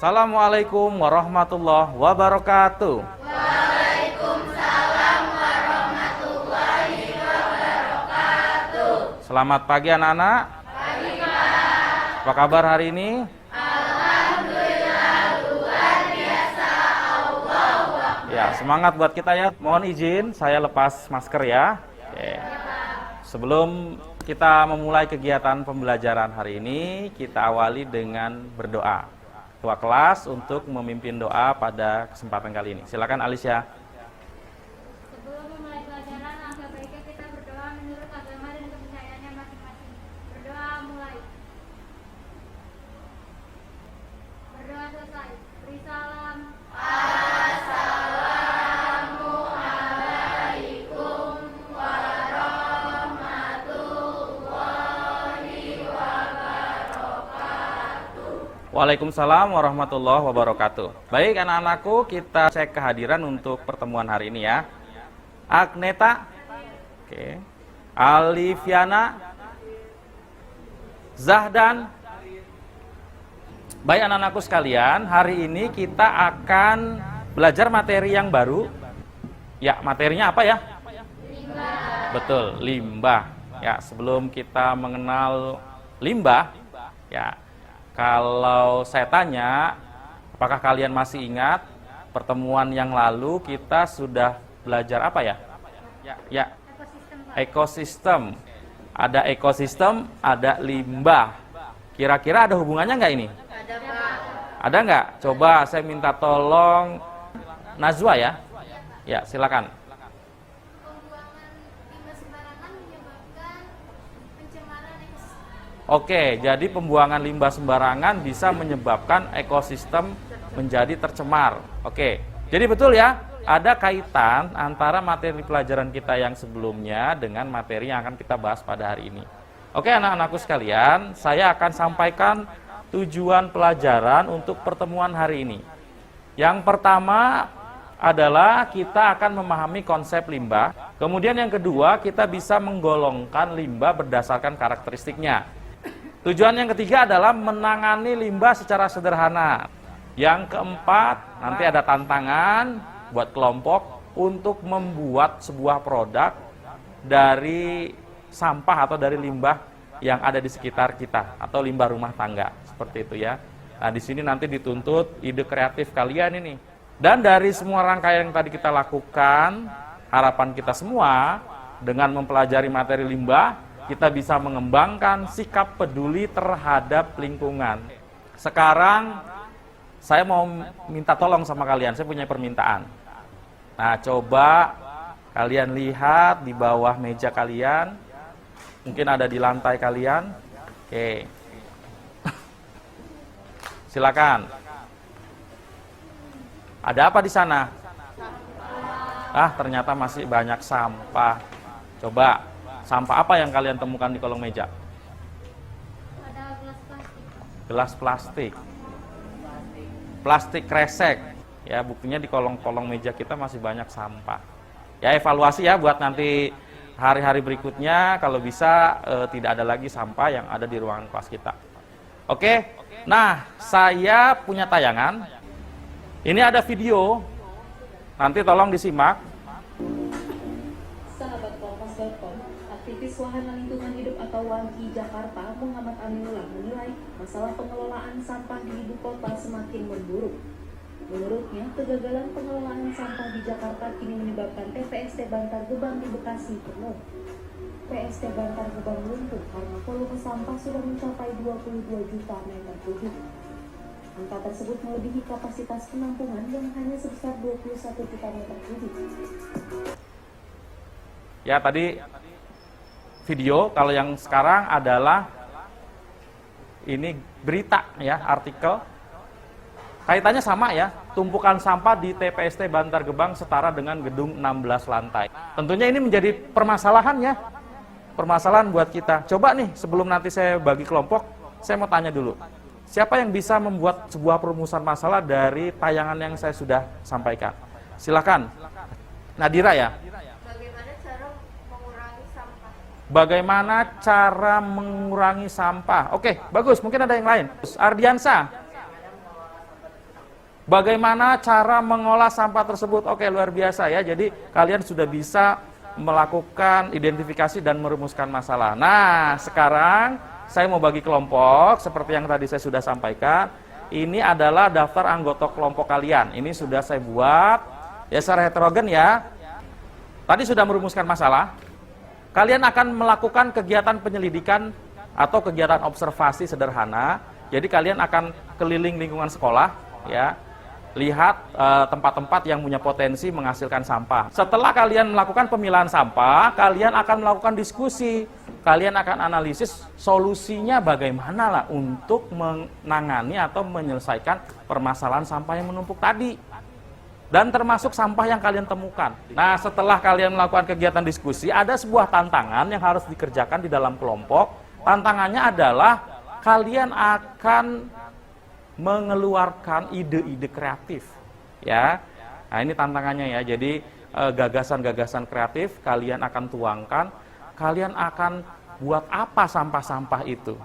Assalamualaikum warahmatullahi wabarakatuh. Waalaikumsalam warahmatullahi wabarakatuh. Selamat pagi anak-anak. Pagi, Pak. Apa kabar hari ini? Alhamdulillah luar biasa. Allahu Akbar. Ya, semangat buat kita ya. Mohon izin saya lepas masker ya. Oke. Sebelum kita memulai kegiatan pembelajaran hari ini, kita awali dengan berdoa. Ketua kelas untuk memimpin doa pada kesempatan kali ini. Silakan Alicia. Sebelum memulai pelajaran, langkah baiknya kita berdoa menurut agama dan kepercayaannya masing-masing. Berdoa mulai. Berdoa selesai. Beri salam. Assalamualaikum warahmatullahi wabarakatuh. Waalaikumsalam warahmatullahi wabarakatuh. Baik anak-anakku, kita cek kehadiran untuk pertemuan hari ini ya. Agneta, oke. Alifiana, Zahdan. Baik anak-anakku sekalian, hari ini kita akan belajar materi yang baru. Ya, materinya apa ya? Limbah. Betul, limbah. Ya, sebelum kita mengenal limbah, ya, kalau saya tanya, apakah kalian masih ingat pertemuan yang lalu kita sudah belajar apa ya? Ya, ekosistem. Ada ekosistem, ada limbah. Kira-kira ada hubungannya nggak ini? Ada, Pak. Ada nggak? Coba saya minta tolong Najwa ya. Ya, silakan. Pembuangan limbah sembarangan menyebabkan pencemaran ekosistem. Oke, jadi pembuangan limbah sembarangan bisa menyebabkan ekosistem menjadi tercemar. Oke, jadi betul ya, ada kaitan antara materi pelajaran kita yang sebelumnya dengan materi yang akan kita bahas pada hari ini. Oke anak-anakku sekalian, saya akan sampaikan tujuan pelajaran untuk pertemuan hari ini. Yang pertama adalah kita akan memahami konsep limbah. Kemudian yang kedua, kita bisa menggolongkan limbah berdasarkan karakteristiknya. Tujuan yang ketiga adalah menangani limbah secara sederhana. Yang keempat, nanti ada tantangan buat kelompok untuk membuat sebuah produk dari sampah atau dari limbah yang ada di sekitar kita atau limbah rumah tangga, seperti itu ya. Nah, di sini nanti dituntut ide kreatif kalian ini. Dan dari semua rangkaian yang tadi kita lakukan, harapan kita semua dengan mempelajari materi limbah, kita bisa mengembangkan sikap peduli terhadap lingkungan. Sekarang saya mau minta tolong sama kalian, saya punya permintaan. Nah, coba kalian lihat di bawah meja kalian, mungkin ada di lantai kalian. Oke. Silakan. Ada apa di sana? Ah, ternyata masih banyak sampah. Coba, sampah apa yang kalian temukan di kolong meja? Ada gelas plastik. Gelas plastik. Plastik kresek. Ya, buktinya di kolong-kolong meja kita masih banyak sampah. Ya, evaluasi ya buat nanti hari-hari berikutnya, kalau bisa tidak ada lagi sampah yang ada di ruangan kelas kita. Oke, nah saya punya tayangan. Ini ada video, nanti tolong disimak. Sahabat Kompas.com, aktivis Wahana Lingkungan Hidup atau WALHI Jakarta, Muhammad Aminullah menilai masalah pengelolaan sampah di ibu kota semakin memburuk. Menurutnya, kegagalan pengelolaan sampah di Jakarta kini menyebabkan TPST Bantar Gebang di Bekasi penuh. PST Bantar Gebang lumpuh karena volume sampah sudah mencapai 22 juta meter kubik. Angka tersebut melebihi kapasitas penampungan yang hanya sebesar 21 juta meter kubik. Ya, tadi video, kalau yang sekarang adalah ini berita ya, artikel. Kaitannya sama ya, tumpukan sampah di TPST Bantar Gebang setara dengan gedung 16 lantai. Tentunya ini menjadi permasalahan ya, permasalahan buat kita. Coba nih, sebelum nanti saya bagi kelompok, saya mau tanya dulu. Siapa yang bisa membuat sebuah perumusan masalah dari tayangan yang saya sudah sampaikan? Silakan. Nadira ya. Bagaimana cara mengurangi sampah? Bagaimana cara mengurangi sampah? Oke, bagus. Mungkin ada yang lain. Ardiansa. Bagaimana cara mengolah sampah tersebut? Oke, luar biasa ya. Jadi kalian sudah bisa melakukan identifikasi dan merumuskan masalah. Nah, sekarang saya mau bagi kelompok seperti yang tadi saya sudah sampaikan. Ini adalah daftar anggota kelompok kalian. Ini sudah saya buat ya secara heterogen ya. Tadi sudah merumuskan masalah. Kalian akan melakukan kegiatan penyelidikan atau kegiatan observasi sederhana. Jadi kalian akan keliling lingkungan sekolah ya. Lihat tempat-tempat yang punya potensi menghasilkan sampah. Setelah kalian melakukan pemilahan sampah, kalian akan melakukan diskusi. Kalian akan analisis solusinya bagaimana lah untuk menangani atau menyelesaikan permasalahan sampah yang menumpuk tadi. Dan termasuk sampah yang kalian temukan. Nah, setelah kalian melakukan kegiatan diskusi, ada sebuah tantangan yang harus dikerjakan di dalam kelompok. Tantangannya adalah kalian akan mengeluarkan ide-ide kreatif. Ya, nah ini tantangannya ya. Jadi gagasan-gagasan kreatif kalian akan tuangkan. Kalian akan buat apa sampah-sampah itu.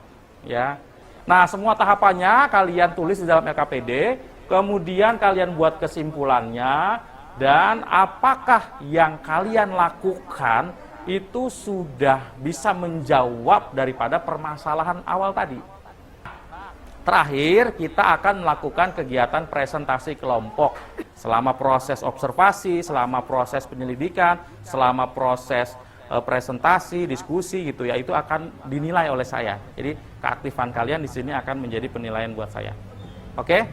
Ya, nah semua tahapannya kalian tulis di dalam LKPD. Kemudian kalian buat kesimpulannya dan apakah yang kalian lakukan itu sudah bisa menjawab daripada permasalahan awal tadi. Terakhir, kita akan melakukan kegiatan presentasi kelompok selama proses observasi, selama proses penyelidikan, selama proses presentasi, diskusi gitu ya, itu akan dinilai oleh saya. Jadi keaktifan kalian di sini akan menjadi penilaian buat saya. Oke?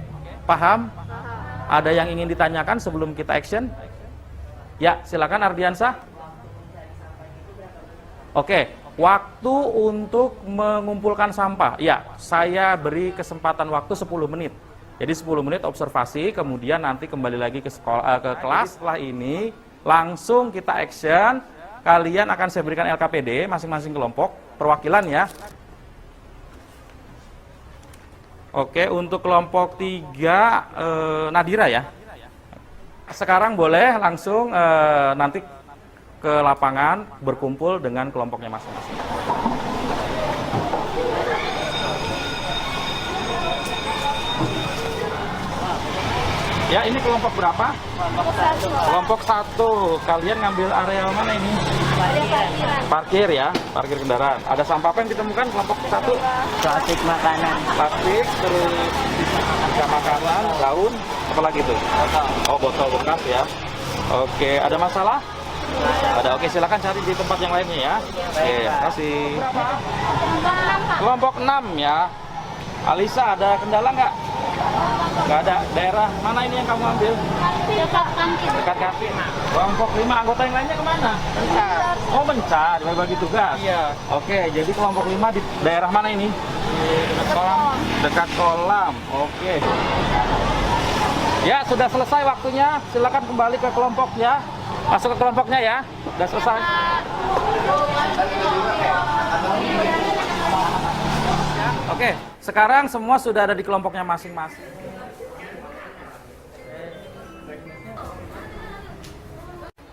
Paham? Ada yang ingin ditanyakan sebelum kita action? Ya, silakan Ardiansah. Oke, waktu untuk mengumpulkan sampah. Ya, saya beri kesempatan waktu 10 menit. Jadi 10 menit observasi, kemudian nanti kembali lagi ke sekolah, ke kelas. Setelah ini langsung kita action. Kalian akan saya berikan LKPD masing-masing kelompok, perwakilan ya. Oke, untuk kelompok 3 Nadira ya. Sekarang boleh langsung nanti ke lapangan berkumpul dengan kelompoknya masing-masing. Ya, ini kelompok berapa? Kelompok 1. Kalian ngambil area mana ini? Parkir ya, parkir kendaraan. Ada sampah apa yang ditemukan kelompok 1? Plastik makanan. Plastik, terus sisa makanan, daun, apa lagi tuh? Oh, botol bekas ya. Oke, ada masalah? Ada. Oke, silakan cari di tempat yang lainnya ya. Oke, terima kasih. Kelompok 6 ya. Alisa, ada kendala nggak? Nggak ada. Daerah mana ini yang kamu ambil? Dekat kantin. Dekat kantin. Kelompok 5, anggota yang lainnya kemana? Bencar. Oh, bencar, dibagi tugas. Iya. Oke, jadi kelompok 5 di daerah mana ini? Dekat kolam. Dekat kolam. Oke. Ya, sudah selesai waktunya. Silakan kembali ke kelompok ya. Masuk ke kelompoknya ya. Sudah selesai. Oke, sekarang semua sudah ada di kelompoknya masing-masing.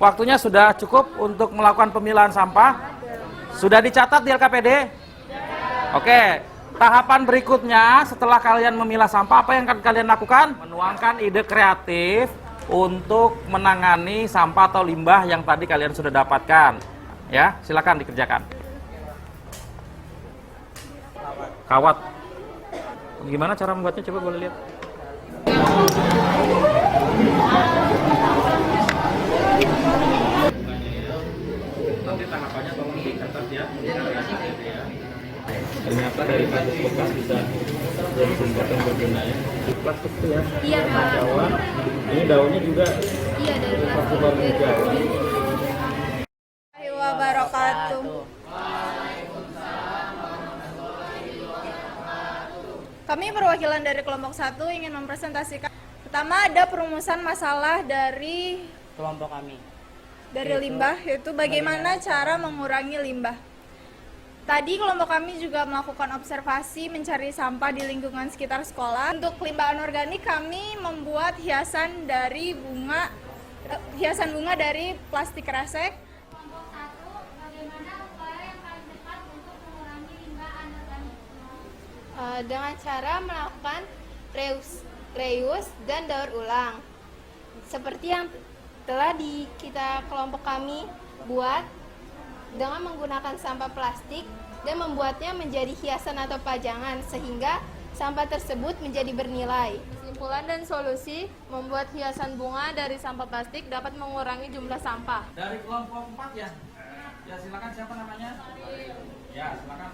Waktunya sudah cukup untuk melakukan pemilahan sampah. Sudah dicatat di LKPD? Oke, tahapan berikutnya setelah kalian memilah sampah, apa yang akan kalian lakukan? Menuangkan ide kreatif untuk menangani sampah atau limbah yang tadi kalian sudah dapatkan. Ya, silakan dikerjakan. Kawat. Gimana cara membuatnya? Coba boleh lihat. Nanti tahapannya tolong dicatat ya. Ternyata dari kasus bekas bisa jadi sesuatu yang berguna ya. Plastik itu ya. Iya, Pak. Jawa. Ini daunnya juga. Iya, dari Plastik baru Jawa. Wabarakatuh. Kami perwakilan dari kelompok 1 ingin mempresentasikan. Pertama ada perumusan masalah dari Kelompok kami. limbah, yaitu bagaimana cara mengurangi limbah. Tadi kelompok kami juga melakukan observasi mencari sampah di lingkungan sekitar sekolah. Untuk limbah anorganik kami membuat hiasan bunga dari plastik kresek. Kelompok 1, bagaimana upaya yang paling cepat untuk mengurangi limbah anorganik? Dengan cara melakukan reuse, dan daur ulang. Seperti yang telah kita kelompok kami buat dengan menggunakan sampah plastik dan membuatnya menjadi hiasan atau pajangan sehingga sampah tersebut menjadi bernilai. Kesimpulan dan solusi, membuat hiasan bunga dari sampah plastik dapat mengurangi jumlah sampah. Dari kelompok 4 ya? Ya silakan, siapa namanya? Ya silakan.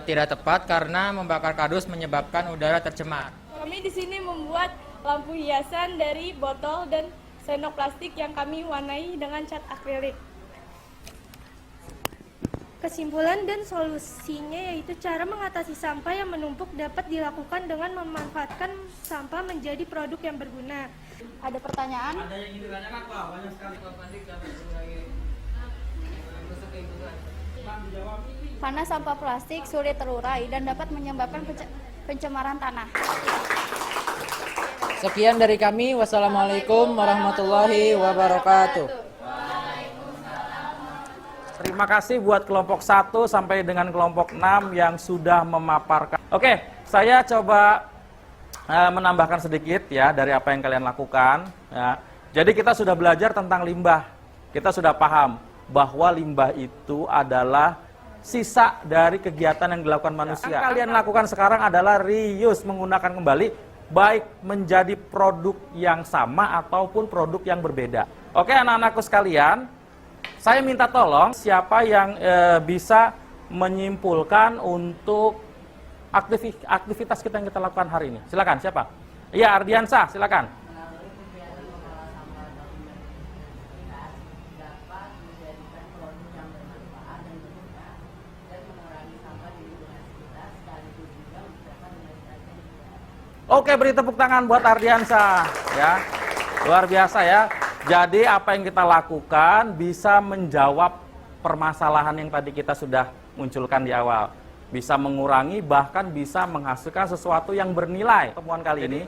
Tidak tepat karena membakar kardus menyebabkan udara tercemar. Kami di sini membuat lampu hiasan dari botol dan sendok plastik yang kami warnai dengan cat akrilik. Kesimpulan dan solusinya yaitu cara mengatasi sampah yang menumpuk dapat dilakukan dengan memanfaatkan sampah menjadi produk yang berguna. Ada pertanyaan? Ada yang ingin ditanyakan Pak? Banyak sekali. Karena sampah plastik sulit terurai dan dapat menyebabkan pencemaran tanah. Sekian dari kami. Wassalamualaikum warahmatullahi wabarakatuh. Terima kasih buat kelompok 1 sampai dengan kelompok 6 yang sudah memaparkan. Oke, saya coba menambahkan sedikit ya dari apa yang kalian lakukan. Ya. Jadi kita sudah belajar tentang limbah. Kita sudah paham bahwa limbah itu adalah sisa dari kegiatan yang dilakukan manusia. Yang kalian lakukan sekarang adalah reuse, menggunakan kembali, baik menjadi produk yang sama ataupun produk yang berbeda. Oke anak-anakku sekalian, saya minta tolong siapa yang bisa menyimpulkan untuk aktivitas kita yang kita lakukan hari ini. Silakan, siapa? Iya, Ardiansah, silakan. Oke, beri tepuk tangan buat Ardiansah ya. Luar biasa ya. Jadi apa yang kita lakukan bisa menjawab permasalahan yang tadi kita sudah munculkan di awal. Bisa mengurangi, bahkan bisa menghasilkan sesuatu yang bernilai. Temuan kali ini.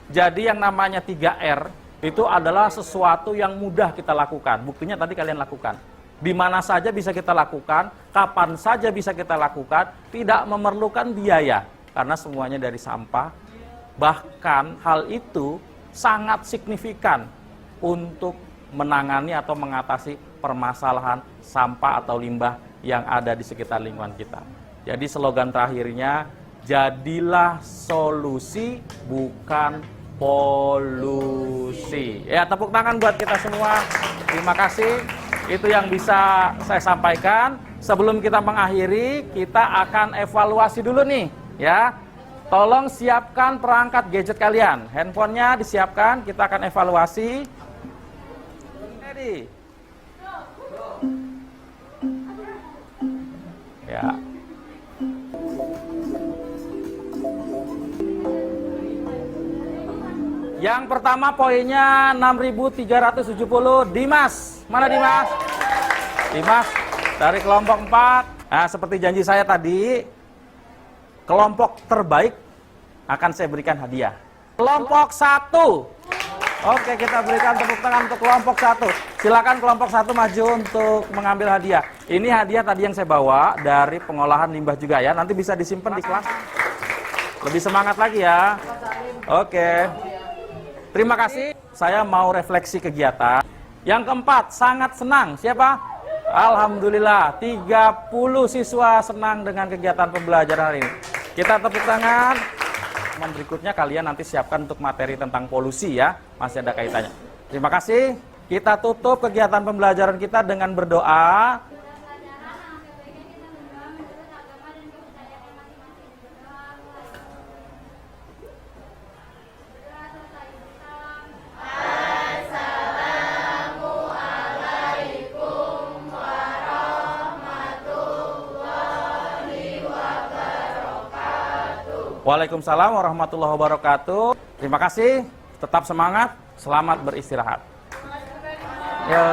Jadi yang namanya 3R itu adalah sesuatu yang mudah kita lakukan. Buktinya tadi kalian lakukan. Di mana saja bisa kita lakukan, kapan saja bisa kita lakukan, tidak memerlukan biaya. Karena semuanya dari sampah. Bahkan hal itu sangat signifikan untuk menangani atau mengatasi permasalahan sampah atau limbah yang ada di sekitar lingkungan kita. Jadi slogan terakhirnya, jadilah solusi bukan polusi. Ya, tepuk tangan buat kita semua. Terima kasih. Itu yang bisa saya sampaikan. Sebelum kita mengakhiri, kita akan evaluasi dulu nih, ya. Tolong siapkan perangkat gadget kalian. Handphonenya disiapkan, kita akan evaluasi. Ready? Ya. Yang pertama poinnya 6.370. Dimas. Mana Dimas? Dimas dari kelompok 4. Nah, seperti janji saya tadi, kelompok terbaik akan saya berikan hadiah. Kelompok 1. Oke, kita berikan tepuk tangan untuk kelompok 1. Silakan kelompok 1 maju untuk mengambil hadiah. Ini hadiah tadi yang saya bawa dari pengolahan limbah juga ya. Nanti bisa disimpan di kelas. Lebih semangat lagi ya. Oke. Terima kasih. Saya mau refleksi kegiatan. Yang keempat, sangat senang. Siapa? Alhamdulillah, 30 siswa senang dengan kegiatan pembelajaran hari ini. Kita tepuk tangan. Berikutnya kalian nanti siapkan untuk materi tentang polusi ya. Masih ada kaitannya. Terima kasih. Kita tutup kegiatan pembelajaran kita dengan berdoa. Waalaikumsalam warahmatullahi wabarakatuh. Terima kasih, tetap semangat, selamat beristirahat. Yo.